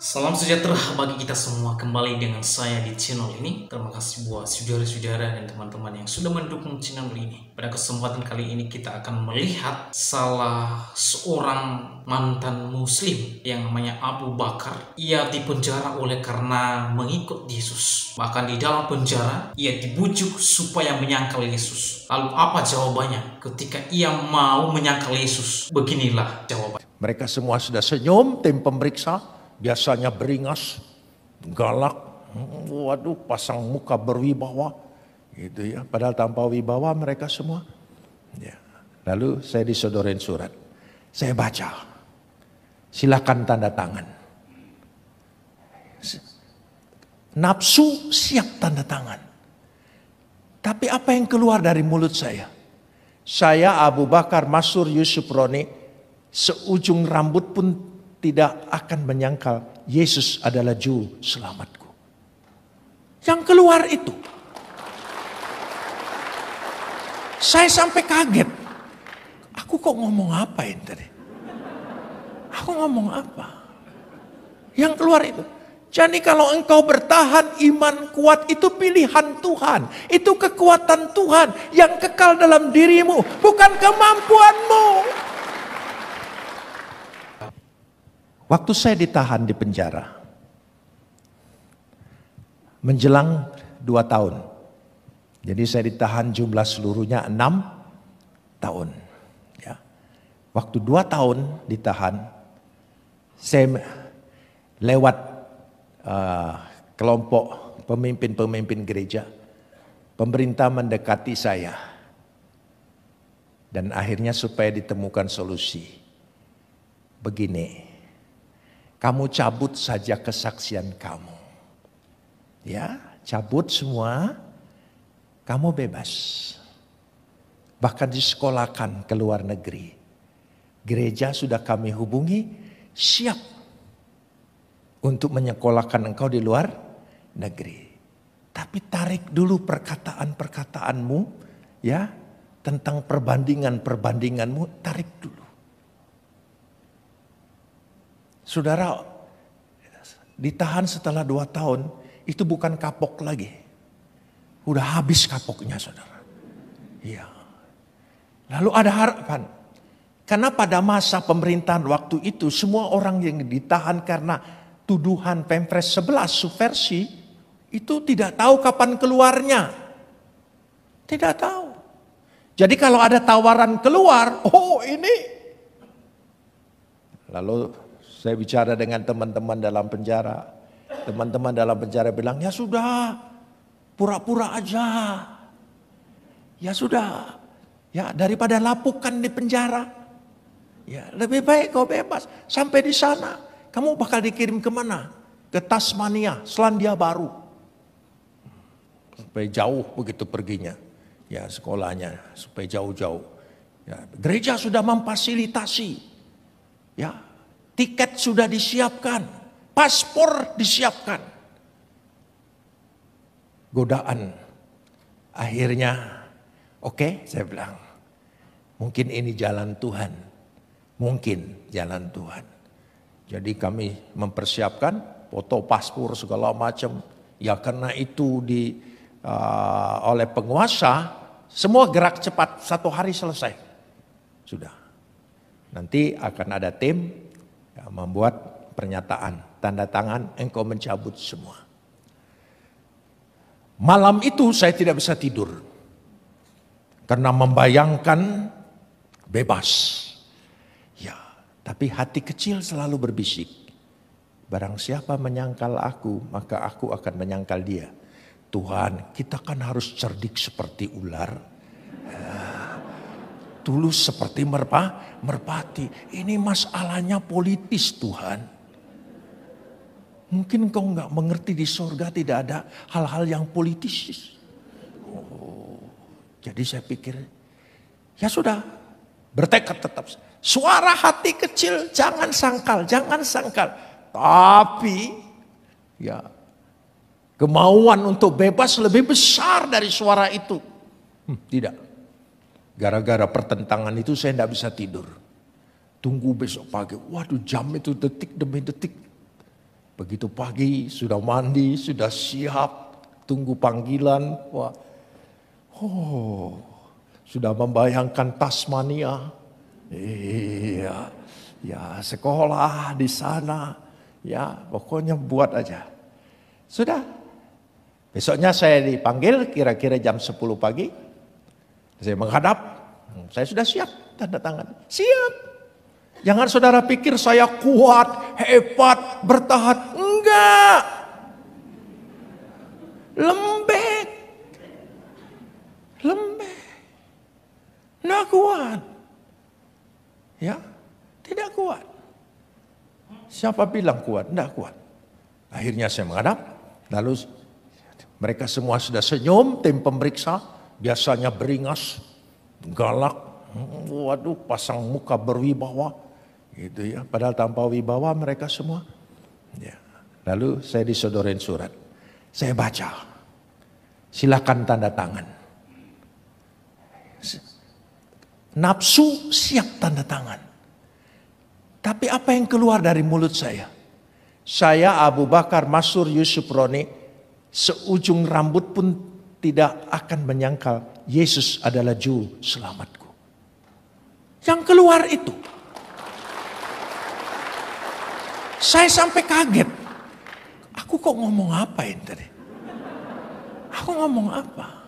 Salam sejahtera bagi kita semua, kembali dengan saya di channel ini. Terima kasih buat saudara-saudara dan teman-teman yang sudah mendukung channel ini. Pada kesempatan kali ini kita akan melihat salah seorang mantan muslim yang namanya Abu Bakar. Ia dipenjara oleh karena mengikut Yesus. Bahkan di dalam penjara ia dibujuk supaya menyangkal Yesus. Lalu apa jawabannya ketika ia mau menyangkal Yesus? Beginilah jawabannya. Mereka semua sudah senyum, tim pemeriksa. Biasanya beringas, galak, waduh pasang muka berwibawa. Gitu ya, padahal tanpa wibawa mereka semua. Ya. Lalu saya disodorin surat. Saya baca. Silakan tanda tangan. Nafsu siap tanda tangan. Tapi apa yang keluar dari mulut saya? Saya Abu Bakar Masur Yusuf Roni, seujung rambut pun tidak akan menyangkal Yesus adalah juru selamatku. Yang keluar itu. Saya sampai kaget. Aku kok ngomong apa ini tadi? Aku ngomong apa? Yang keluar itu. Jadi kalau engkau bertahan, iman kuat itu pilihan Tuhan. Itu kekuatan Tuhan yang kekal dalam dirimu. Bukan kemampuanmu. Waktu saya ditahan di penjara, menjelang 2 tahun. Jadi saya ditahan jumlah seluruhnya 6 tahun. Ya. Waktu 2 tahun ditahan, saya lewat kelompok pemimpin-pemimpin gereja. Pemerintah mendekati saya. Dan akhirnya supaya ditemukan solusi. Begini. Kamu cabut saja kesaksian kamu. Ya, cabut semua. Kamu bebas. Bahkan disekolahkan ke luar negeri. Gereja sudah kami hubungi, siap untuk menyekolahkan engkau di luar negeri. Tapi tarik dulu perkataan-perkataanmu, ya, tentang perbandingan-perbandinganmu, tarik dulu. Saudara, ditahan setelah 2 tahun, itu bukan kapok lagi. Udah habis kapoknya, saudara. Iya. Lalu ada harapan. Karena pada masa pemerintahan waktu itu, semua orang yang ditahan karena tuduhan Pempres 11 subversi, itu tidak tahu kapan keluarnya. Tidak tahu. Jadi kalau ada tawaran keluar, oh ini. Lalu saya bicara dengan teman-teman dalam penjara. Teman-teman dalam penjara bilang, ya sudah, pura-pura aja. Ya sudah, ya daripada lapukan di penjara. Ya lebih baik kau bebas. Sampai di sana, kamu bakal dikirim kemana? Ke Tasmania, Selandia Baru. Supaya jauh begitu perginya. Ya sekolahnya, supaya jauh-jauh. Ya, gereja sudah memfasilitasi. Ya. Tiket sudah disiapkan, paspor disiapkan. Godaan. Akhirnya, oke, saya bilang, mungkin ini jalan Tuhan. Mungkin jalan Tuhan. Jadi kami mempersiapkan foto paspor segala macam. Ya karena itu oleh penguasa, semua gerak cepat, 1 hari selesai. Sudah. Nanti akan ada tim ya, membuat pernyataan, tanda tangan, engkau mencabut semua. Malam itu saya tidak bisa tidur. Karena membayangkan bebas. Ya, tapi hati kecil selalu berbisik. Barang siapa menyangkal aku, maka aku akan menyangkal dia. Tuhan, kita kan harus cerdik seperti ular. Tulus seperti merpati. Ini masalahnya politis, Tuhan. Mungkin kau nggak mengerti di surga tidak ada hal-hal yang politis. Oh, jadi saya pikir, ya sudah, bertekad tetap. Suara hati kecil jangan sangkal, jangan sangkal. Tapi ya kemauan untuk bebas lebih besar dari suara itu. Tidak. Gara-gara pertentangan itu saya tidak bisa tidur. Tunggu besok pagi. Waduh, jam itu detik demi detik. Begitu pagi sudah mandi, sudah siap, tunggu panggilan. Wah, sudah membayangkan Tasmania. Iya, ya sekolah di sana. Ya pokoknya buat aja. Sudah. Besoknya saya dipanggil kira-kira jam 10 pagi. Saya menghadap. Saya sudah siap, tanda tangan. Siap. Jangan saudara pikir saya kuat, hebat, bertahan. Enggak. Lembek. Enggak kuat. Ya, tidak kuat. Siapa bilang kuat? Enggak kuat. Akhirnya saya menghadap. Lalu mereka semua sudah senyum, tim pemeriksa. Biasanya beringas, galak. Waduh, pasang muka berwibawa. Gitu ya, padahal tanpa wibawa mereka semua. Ya. Lalu saya disodorin surat. Saya baca. Silakan tanda tangan. Nafsu siap tanda tangan. Tapi apa yang keluar dari mulut saya? Saya Abu Bakar Masyur Yusuf Roni, seujung rambut pun tidak akan menyangkal Yesus adalah juru selamatku. Yang keluar itu. Saya sampai kaget. Aku kok ngomong apa ini tadi? Aku ngomong apa?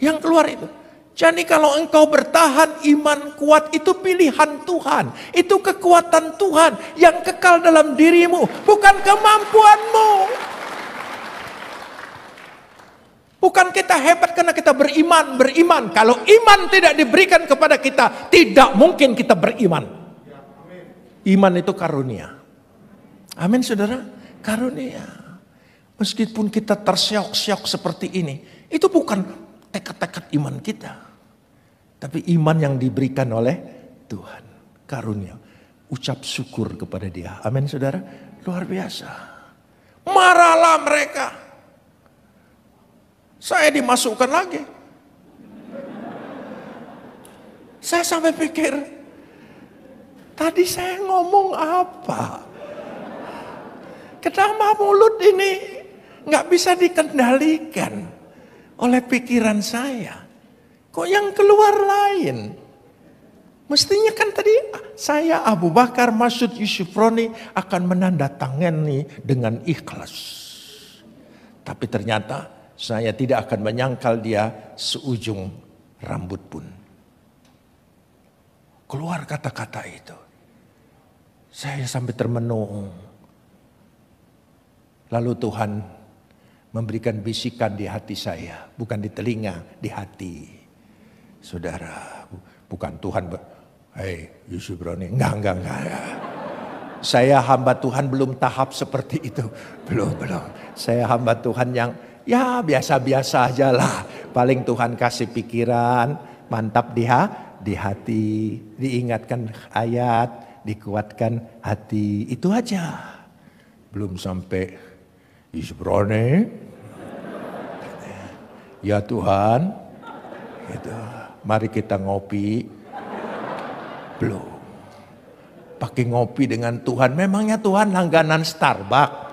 Yang keluar itu. Jadi kalau engkau bertahan, iman kuat itu pilihan Tuhan. Itu kekuatan Tuhan yang kekal dalam dirimu. Bukan kemampuanmu. Bukan kita hebat karena kita beriman. Kalau iman tidak diberikan kepada kita, tidak mungkin kita beriman. Iman itu karunia. Amin saudara. Karunia. Meskipun kita terseok-seok seperti ini. Itu bukan tekad-tekad iman kita. Tapi iman yang diberikan oleh Tuhan. Karunia. Ucap syukur kepada Dia. Amin saudara. Luar biasa. Marahlah mereka. Saya dimasukkan lagi. Saya sampai pikir. Tadi saya ngomong apa? Kenapa mulut ini nggak bisa dikendalikan oleh pikiran saya? Kok yang keluar lain? Mestinya kan tadi saya Abu Bakar Masyur Yusuf Roni akan menandatangani dengan ikhlas. Tapi ternyata saya tidak akan menyangkal dia seujung rambut pun. Keluar kata-kata itu. Saya sampai termenung. Lalu Tuhan memberikan bisikan di hati saya. Bukan di telinga, di hati. Saudara, bukan Tuhan. Hei Yusuf Roni, enggak. Saya hamba Tuhan belum tahap seperti itu. Belum. Saya hamba Tuhan yang ya biasa-biasa aja lah. Paling Tuhan kasih pikiran, mantap di hati. Diingatkan ayat, dikuatkan hati. Itu aja. Belum sampai Yusuf Roni. Ya Tuhan. Gitu. Mari kita ngopi. Belum. Pakai ngopi dengan Tuhan. Memangnya Tuhan langganan Starbucks?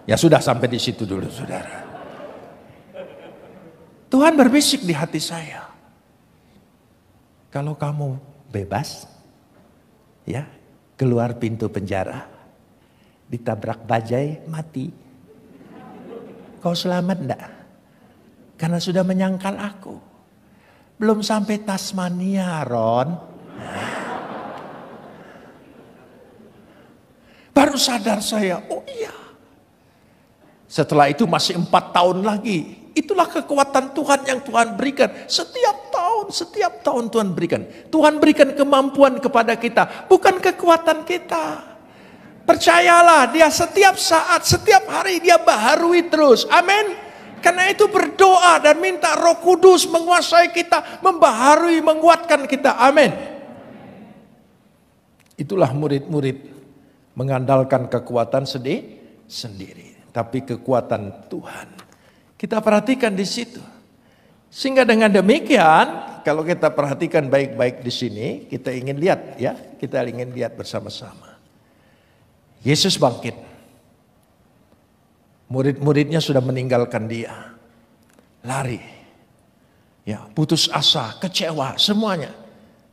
Ya sudah sampai di situ dulu saudara. Tuhan berbisik di hati saya. Kalau kamu bebas, ya keluar pintu penjara, ditabrak bajai, mati. Kau selamat enggak? Karena sudah menyangkal aku. Belum sampai Tasmania, Ron. Baru sadar saya, oh iya. Setelah itu masih 4 tahun lagi. Itulah kekuatan Tuhan yang Tuhan berikan. Setiap tahun Tuhan berikan. Tuhan berikan kemampuan kepada kita. Bukan kekuatan kita. Percayalah, dia setiap saat, setiap hari dia baharui terus. Amin. Karena itu berdoa dan minta Roh Kudus menguasai kita. Membaharui, menguatkan kita. Amin. Itulah murid-murid mengandalkan kekuatan sendiri. Tapi kekuatan Tuhan. Kita perhatikan di situ. Sehingga dengan demikian, kalau kita perhatikan baik-baik di sini, kita ingin lihat ya, kita ingin lihat bersama-sama. Yesus bangkit. Murid-muridnya sudah meninggalkan dia. Lari. Ya, putus asa, kecewa, semuanya.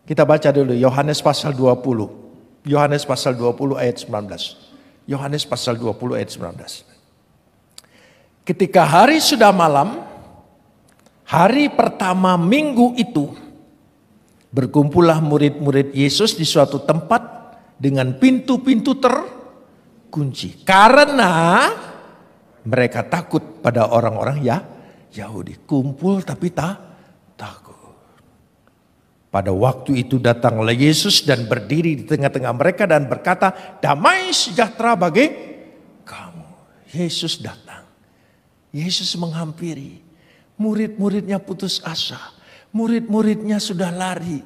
Kita baca dulu Yohanes pasal 20. Yohanes pasal 20 ayat 19. Yohanes pasal 20 ayat 19. Ketika hari sudah malam, hari pertama minggu itu, berkumpullah murid-murid Yesus di suatu tempat dengan pintu-pintu terkunci. Karena mereka takut pada orang-orang Yahudi. Kumpul tapi takut. Pada waktu itu datanglah Yesus dan berdiri di tengah-tengah mereka dan berkata, damai sejahtera bagi kamu. Yesus datang. Yesus menghampiri. Murid-muridnya putus asa. Murid-muridnya sudah lari.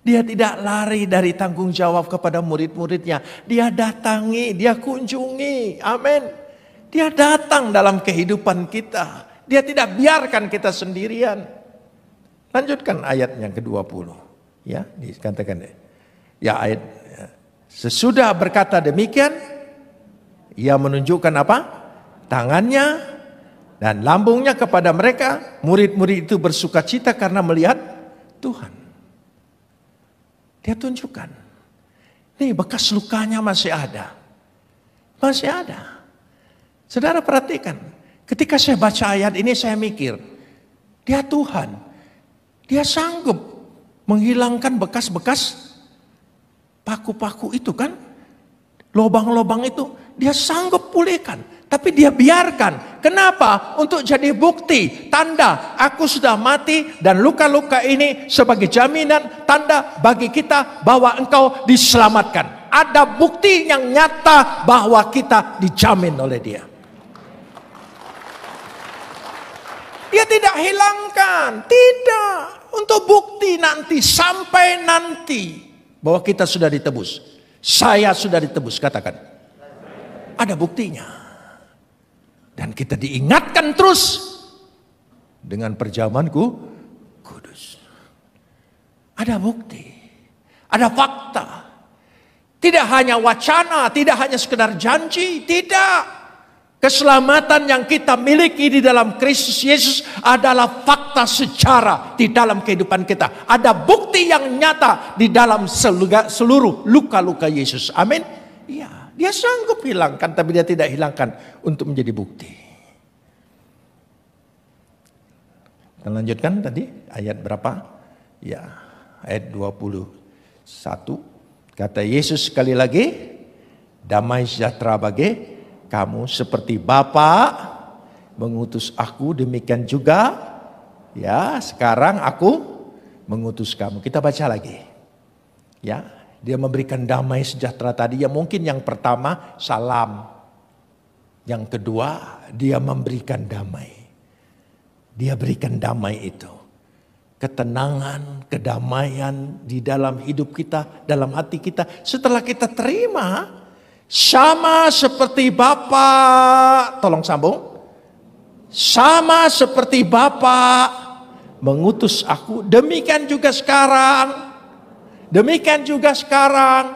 Dia tidak lari dari tanggung jawab kepada murid-muridnya. Dia datangi, dia kunjungi. Amin. Dia datang dalam kehidupan kita. Dia tidak biarkan kita sendirian. Lanjutkan ayat yang ke-20. Ya, dikatakan. Ya, ayat. Sesudah berkata demikian, ia menunjukkan apa? Tangannya dan lambungnya kepada mereka. Murid-murid itu bersukacita karena melihat Tuhan. Dia tunjukkan. Nih, bekas lukanya masih ada. Masih ada. Saudara perhatikan, ketika saya baca ayat ini saya mikir, dia Tuhan, dia sanggup menghilangkan bekas-bekas paku-paku itu kan, lubang-lubang itu, dia sanggup pulihkan, tapi dia biarkan. Kenapa? Untuk jadi bukti, tanda, aku sudah mati dan luka-luka ini sebagai jaminan, tanda bagi kita bahwa engkau diselamatkan. Ada bukti yang nyata bahwa kita dijamin oleh dia. Dia tidak hilangkan, tidak. Untuk bukti nanti, sampai nanti. Bahwa kita sudah ditebus. Saya sudah ditebus, katakan. Ada buktinya. Dan kita diingatkan terus. Dengan perjamuanku kudus. Ada bukti. Ada fakta. Tidak hanya wacana, tidak hanya sekedar janji, tidak. Keselamatan yang kita miliki di dalam Kristus Yesus adalah fakta sejarah di dalam kehidupan kita. Ada bukti yang nyata di dalam seluruh luka-luka Yesus. Amin. Iya, dia sanggup hilangkan, tapi dia tidak hilangkan untuk menjadi bukti. Kita lanjutkan tadi ayat berapa? Ya, ayat 21. Kata Yesus sekali lagi, damai sejahtera bagi kamu, seperti Bapa mengutus aku, demikian juga ya sekarang aku mengutus kamu. Kita baca lagi. Ya, dia memberikan damai sejahtera tadi. Ya mungkin yang pertama salam. Yang kedua dia memberikan damai. Dia berikan damai itu. Ketenangan, kedamaian di dalam hidup kita, dalam hati kita. Setelah kita terima, sama seperti Bapa, tolong sambung. Sama seperti Bapa mengutus aku, demikian juga sekarang. Demikian juga sekarang.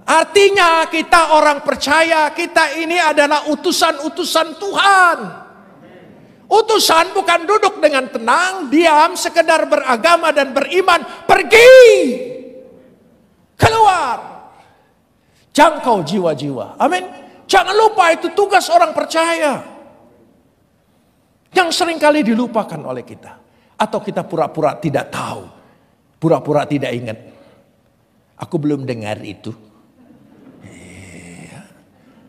Artinya kita orang percaya, kita ini adalah utusan-utusan Tuhan. Utusan bukan duduk dengan tenang, diam, sekedar beragama dan beriman. Pergi, keluar. Jangkau jiwa-jiwa. Amin. Jangan lupa itu tugas orang percaya. Yang seringkali dilupakan oleh kita. Atau kita pura-pura tidak tahu. Pura-pura tidak ingat. Aku belum dengar itu.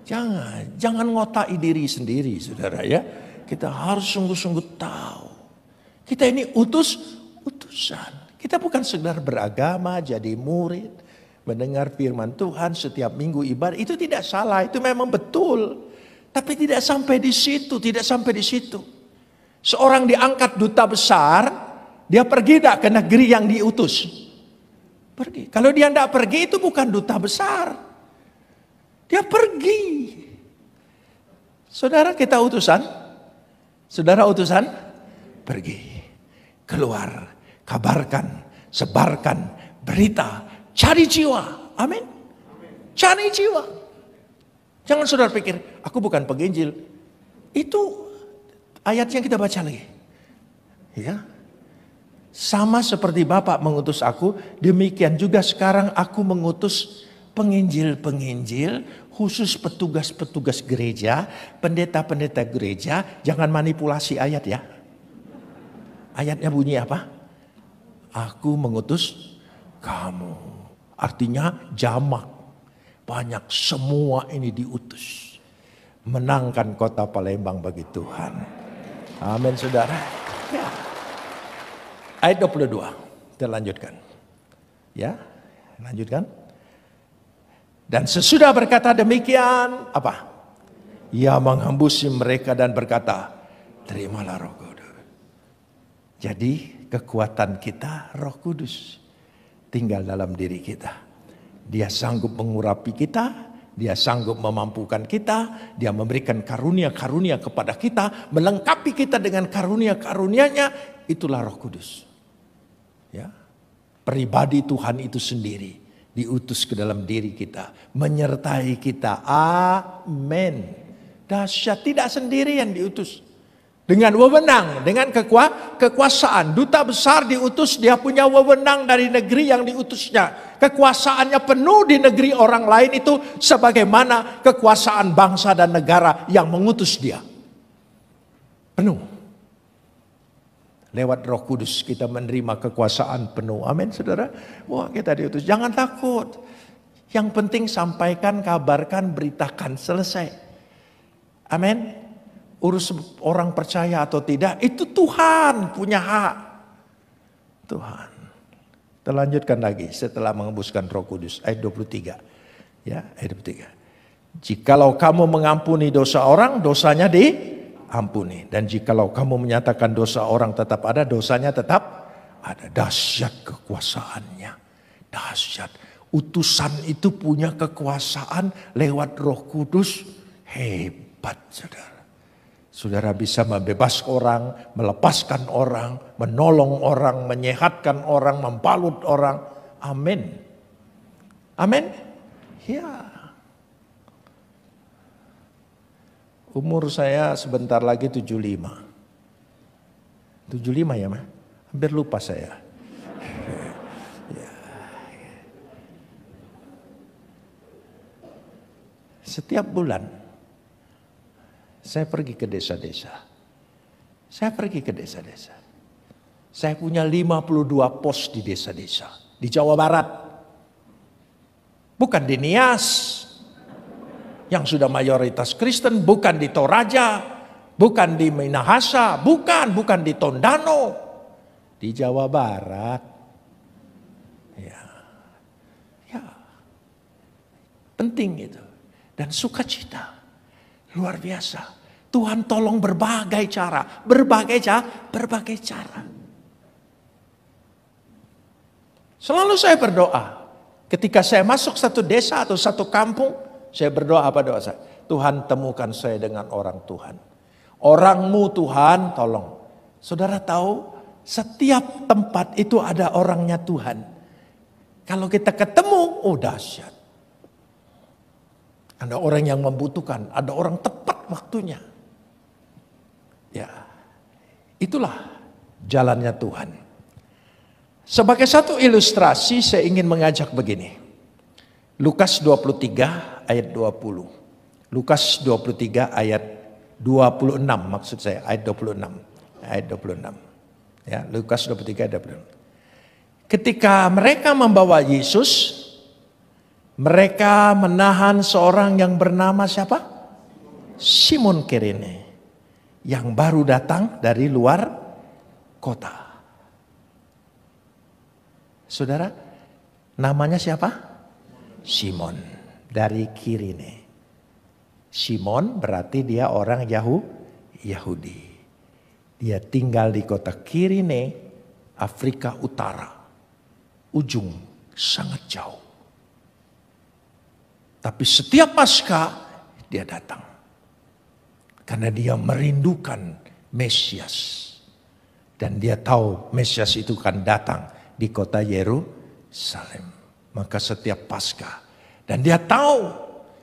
Jangan ngotai diri sendiri, saudara ya. Kita harus sungguh-sungguh tahu. Kita ini utusan. Kita bukan sekedar beragama, jadi murid. Mendengar firman Tuhan setiap minggu ibadah, itu tidak salah, itu memang betul. Tapi tidak sampai di situ, tidak sampai di situ. Seorang diangkat duta besar, dia pergi tidak ke negeri yang diutus? Pergi. Kalau dia tidak pergi, itu bukan duta besar. Dia pergi. Saudara kita utusan? Saudara utusan? Pergi. Keluar. Kabarkan. Sebarkan berita. Cari jiwa. Amin. Cari jiwa. Jangan saudara pikir, aku bukan penginjil. Itu ayatnya kita baca lagi. Ya. Sama seperti Bapak mengutus aku, demikian juga sekarang aku mengutus penginjil-penginjil, khusus petugas-petugas gereja, pendeta-pendeta gereja. Jangan manipulasi ayat ya. Ayatnya bunyi apa? Aku mengutus kamu. Artinya jamak. Banyak, semua ini diutus. Menangkan kota Palembang bagi Tuhan. Amin saudara. Ya. Ayat 22. Kita lanjutkan. Ya, lanjutkan. Dan sesudah berkata demikian, apa? Ia menghembusi mereka dan berkata, terimalah Roh Kudus. Jadi kekuatan kita Roh Kudus tinggal dalam diri kita. Dia sanggup mengurapi kita, dia sanggup memampukan kita, dia memberikan karunia-karunia kepada kita, melengkapi kita dengan karunia-karunianya, itulah Roh Kudus. Ya. Pribadi Tuhan itu sendiri diutus ke dalam diri kita, menyertai kita. Amin. Dahsyat, tidak sendirian diutus. Dengan wewenang, dengan kekuasaan. Duta besar diutus, dia punya wewenang dari negeri yang diutusnya. Kekuasaannya penuh di negeri orang lain itu sebagaimana kekuasaan bangsa dan negara yang mengutus dia. Penuh. Lewat Roh Kudus kita menerima kekuasaan penuh. Amin saudara. Wah, kita diutus. Jangan takut. Yang penting sampaikan, kabarkan, beritakan. Selesai. Amin. Urus orang percaya atau tidak, itu Tuhan punya hak. Tuhan. Kita lanjutkan lagi setelah mengembuskan Roh Kudus. Ayat 23. Ya, ayat 23. Jikalau kamu mengampuni dosa orang, dosanya diampuni. Dan jikalau kamu menyatakan dosa orang tetap ada, dosanya tetap ada. Dahsyat kekuasaannya. Dahsyat. Utusan itu punya kekuasaan lewat Roh Kudus. Hebat saudara. Saudara bisa membebaskan orang, melepaskan orang, menolong orang, menyehatkan orang, membalut orang. Amin. Amin. Ya. Umur saya sebentar lagi 75. 75 ya, Ma? Hampir lupa saya. Ya. Setiap bulan saya pergi ke desa-desa. Saya pergi ke desa-desa. Saya punya 52 pos di desa-desa. Di Jawa Barat. Bukan di Nias. Yang sudah mayoritas Kristen. Bukan di Toraja. Bukan di Minahasa. Bukan di Tondano. Di Jawa Barat. Ya. Penting itu. Dan sukacita. Luar biasa. Tuhan tolong berbagai cara. Berbagai cara. Selalu saya berdoa. Ketika saya masuk satu desa atau satu kampung. Saya berdoa apa doa saya? Tuhan temukan saya dengan orang Tuhan. Orangmu Tuhan tolong. Saudara tahu setiap tempat itu ada orangnya Tuhan. Kalau kita ketemu, oh dahsyat. Ada orang yang membutuhkan. Ada orang tepat waktunya. Ya, itulah jalannya Tuhan. Sebagai satu ilustrasi saya ingin mengajak begini. Lukas 23 ayat 20. Lukas 23 ayat 26 maksud saya. Ayat 26. Ayat 26. Ya, Lukas 23 ayat 26. Ketika mereka membawa Yesus, mereka menahan seorang yang bernama siapa? Simon Kirene. Yang baru datang dari luar kota. Saudara, namanya siapa? Simon dari Kirene. Simon berarti dia orang Yahudi. Dia tinggal di kota Kirene, Afrika Utara. Ujung sangat jauh. Tapi setiap Paskah dia datang. Karena dia merindukan Mesias. Dan dia tahu Mesias itu akan datang di kota Yerusalem. Maka setiap Paskah Dan dia tahu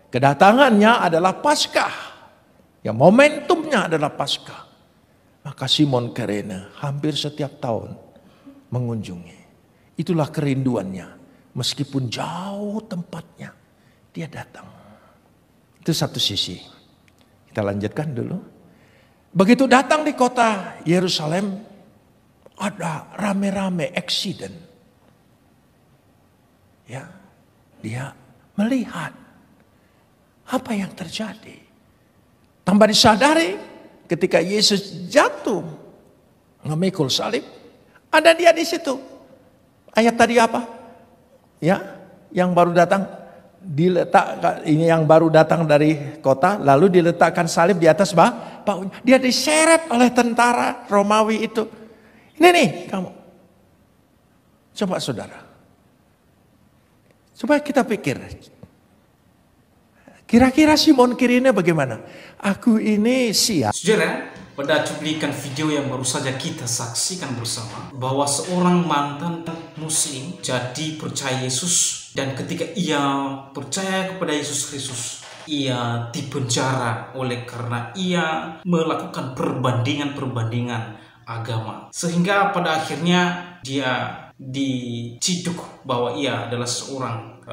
kedatangannya adalah Paskah. Ya, momentumnya adalah Paskah. Maka Simon Kirene hampir setiap tahun mengunjungi. Itulah kerinduannya. Meskipun jauh tempatnya, dia datang. Itu satu sisi. Kita lanjutkan dulu. Begitu datang di kota Yerusalem, ada rame-rame accident. Ya, dia melihat apa yang terjadi. Tanpa disadari, ketika Yesus jatuh memikul salib, ada dia di situ. Ayat tadi apa? Ya, yang baru datang ini yang baru datang dari kota, lalu diletakkan salib di atas bahunya. Dia diseret oleh tentara Romawi itu. Ini nih kamu. Coba saudara. Coba kita pikir. Kira-kira Simon Kirene bagaimana? Aku ini siap. Saudara, pada cuplikan video yang baru saja kita saksikan bersama, bahwa seorang mantan muslim jadi percaya Yesus, dan ketika ia percaya kepada Yesus Kristus, ia dipenjara oleh karena ia melakukan perbandingan agama, sehingga pada akhirnya dia diciduk bahwa ia adalah seorang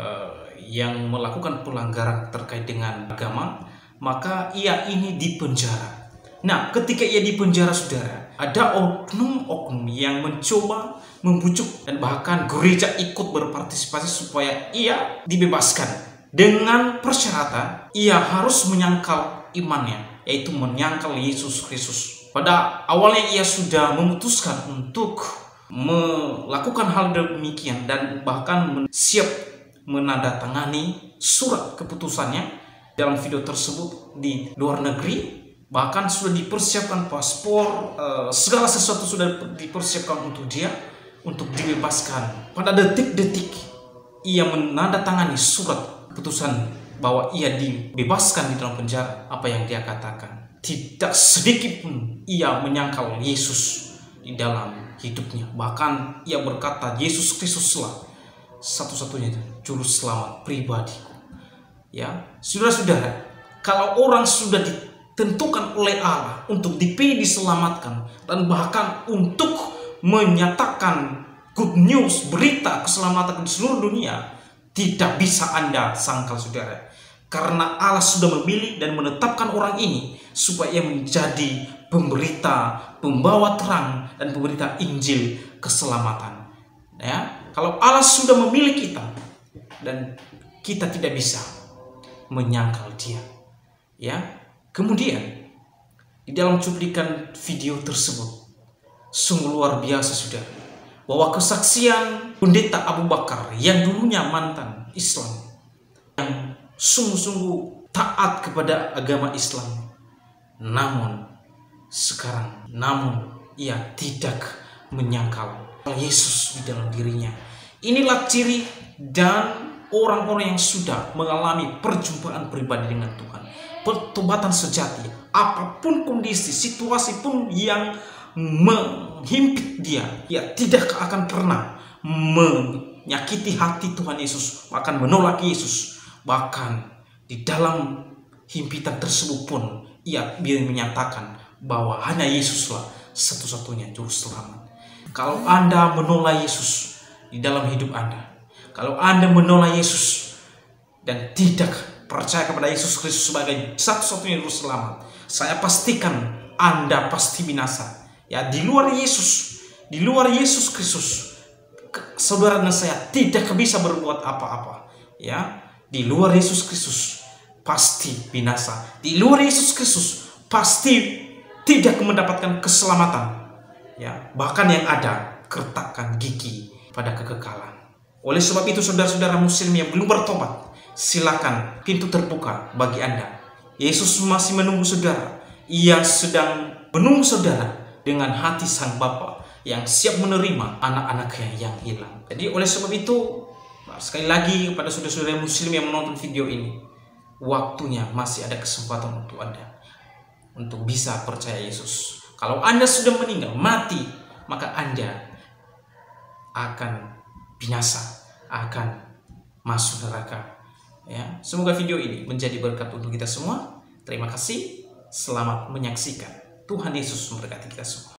yang melakukan pelanggaran terkait dengan agama. Maka ia ini dipenjara. Nah, ketika ia dipenjara, saudara, ada oknum-oknum yang mencoba membujuk, dan bahkan gereja ikut berpartisipasi supaya ia dibebaskan dengan persyaratan ia harus menyangkal imannya, yaitu menyangkal Yesus Kristus. Pada awalnya ia sudah memutuskan untuk melakukan hal demikian, dan bahkan siap menandatangani surat keputusannya dalam video tersebut di luar negeri. Bahkan sudah dipersiapkan paspor, segala sesuatu sudah dipersiapkan untuk dia, untuk dibebaskan. Pada detik-detik ia menandatangani surat keputusan bahwa ia dibebaskan di dalam penjara. Apa yang dia katakan, tidak sedikit pun ia menyangkal Yesus di dalam hidupnya. Bahkan ia berkata, Yesus Kristuslah satu-satunya juru selamat pribadiku. Ya, saudara-saudara, kalau orang sudah ditentukan oleh Allah untuk dipilih, diselamatkan, dan bahkan untuk menyatakan good news, berita keselamatan di seluruh dunia, tidak bisa Anda sangkal, saudara. Karena Allah sudah memilih dan menetapkan orang ini supaya menjadi pemberita, pembawa terang, dan pemberita Injil keselamatan. Ya, kalau Allah sudah memilih kita, dan kita tidak bisa menyangkal dia. Ya, kemudian di dalam cuplikan video tersebut sungguh luar biasa, saudara, bahwa kesaksian pendeta Abu Bakar yang dulunya mantan Islam, yang sungguh-sungguh taat kepada agama Islam, namun ia tidak menyangkal Yesus di dalam dirinya. Inilah ciri dan orang-orang yang sudah mengalami perjumpaan pribadi dengan Tuhan, pertobatan sejati. Apapun kondisi, situasi pun yang menghimpit dia, ia tidak akan pernah menyakiti hati Tuhan Yesus, bahkan menolak Yesus. Bahkan di dalam himpitan tersebut pun ia menyatakan bahwa hanya Yesuslah satu-satunya juru selamat. Kalau Anda menolak Yesus di dalam hidup Anda, kalau Anda menolak Yesus dan tidak percaya kepada Yesus Kristus sebagai satu-satunya juru selamat, saya pastikan Anda pasti binasa. Ya, di luar Yesus Kristus, saudara dan saya tidak bisa berbuat apa-apa. Ya, di luar Yesus Kristus pasti binasa. Di luar Yesus Kristus pasti tidak mendapatkan keselamatan. Ya, bahkan yang ada kertakan gigi pada kekekalan. Oleh sebab itu, saudara-saudara muslim yang belum bertobat, silakan, pintu terbuka bagi Anda. Yesus masih menunggu saudara. Ia sedang menunggu saudara dengan hati Sang Bapa yang siap menerima anak-anaknya yang hilang. Jadi oleh sebab itu, sekali lagi kepada saudara-saudara muslim yang menonton video ini, waktunya masih ada kesempatan untuk Anda untuk bisa percaya Yesus. Kalau Anda sudah meninggal, mati, maka Anda akan binasa, akan masuk neraka. Ya, semoga video ini menjadi berkat untuk kita semua. Terima kasih. Selamat menyaksikan. Tuhan Yesus memberkati kita semua.